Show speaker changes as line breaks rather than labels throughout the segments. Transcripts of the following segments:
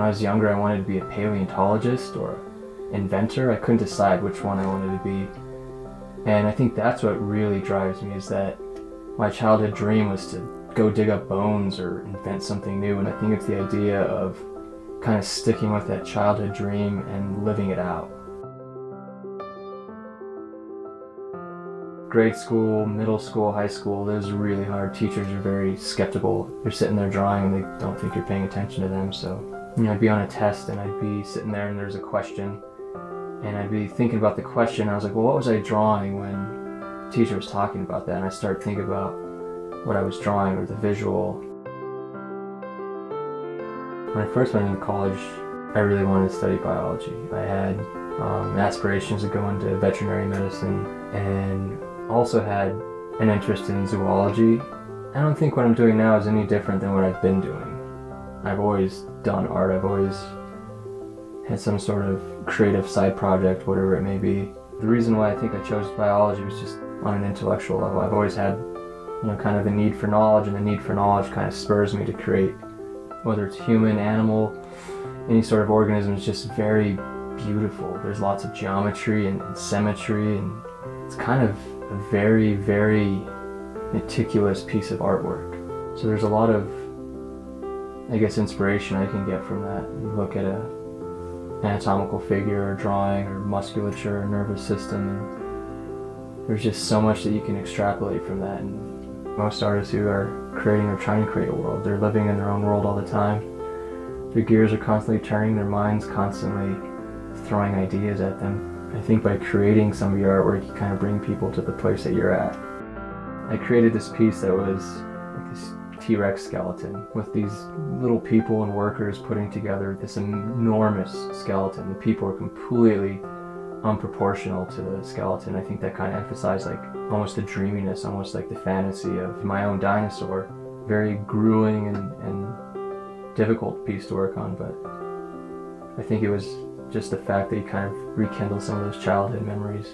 I was younger, I wanted to be a paleontologist or inventor. I couldn't decide which one I wanted to be. And I think that's what really drives me, is that my childhood dream was to go dig up bones or invent something new. And I think it's the idea of kind of sticking with that childhood dream and living it out. Grade school, middle school, high school, it was really hard. Teachers are very skeptical. You're sitting there drawing and they don't think you're paying attention to them. So, I'd be on a test and I'd be sitting there and there's a question and I'd be thinking about the question. I was like, well, what was I drawing when the teacher was talking about that? And I started thinking about what I was drawing or the visual. When I first went into college, I really wanted to study biology. I had aspirations to go into veterinary medicine and also had an interest in zoology. I don't think what I'm doing now is any different than what I've been doing. I've always done art, I've always had some sort of creative side project, whatever it may be. The reason why I think I chose biology was just on an intellectual level. I've always had, kind of a need for knowledge, and the need for knowledge kind of spurs me to create, whether it's human, animal, any sort of organism. Is just very beautiful. There's lots of geometry and symmetry, and it's kind of a very, very meticulous piece of artwork. So there's a lot of, inspiration I can get from that. You look at an anatomical figure or drawing or musculature or nervous system, and there's just so much that you can extrapolate from that. And most artists who are creating or trying to create a world, they're living in their own world all the time. Their gears are constantly turning, their mind's constantly throwing ideas at them. I think by creating some of your artwork, you kind of bring people to the place that you're at. I created this piece that was like this T-Rex skeleton with these little people and workers putting together this enormous skeleton. The people are completely unproportional to the skeleton. I think that kind of emphasized almost the dreaminess, almost like the fantasy of my own dinosaur. Very grueling and difficult piece to work on, but I think it was just the fact that you kind of rekindle some of those childhood memories.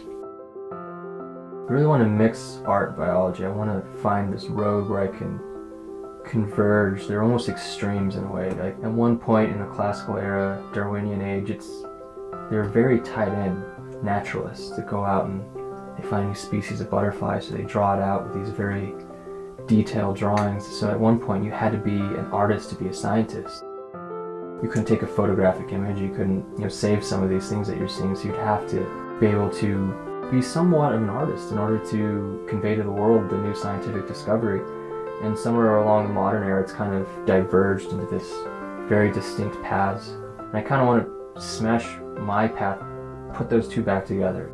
I really want to mix art and biology. I want to find this road where I can converge. They're almost extremes in a way. Like at one point in the classical era, Darwinian age, they're very tied in, naturalists that go out and they find new species of butterflies, so they draw it out with these very detailed drawings. So at one point you had to be an artist to be a scientist. You couldn't take a photographic image, you couldn't save some of these things that you're seeing, so you'd have to be able to be somewhat of an artist in order to convey to the world the new scientific discovery. And somewhere along the modern era, it's kind of diverged into this very distinct paths. And I kind of want to smash my path, put those two back together.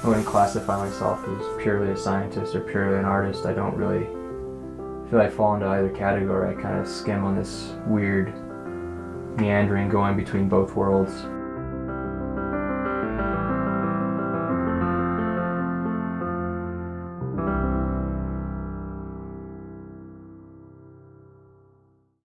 I wouldn't classify myself as purely a scientist or purely an artist. I don't really feel I fall into either category. I kind of skim on this weird meandering going between both worlds.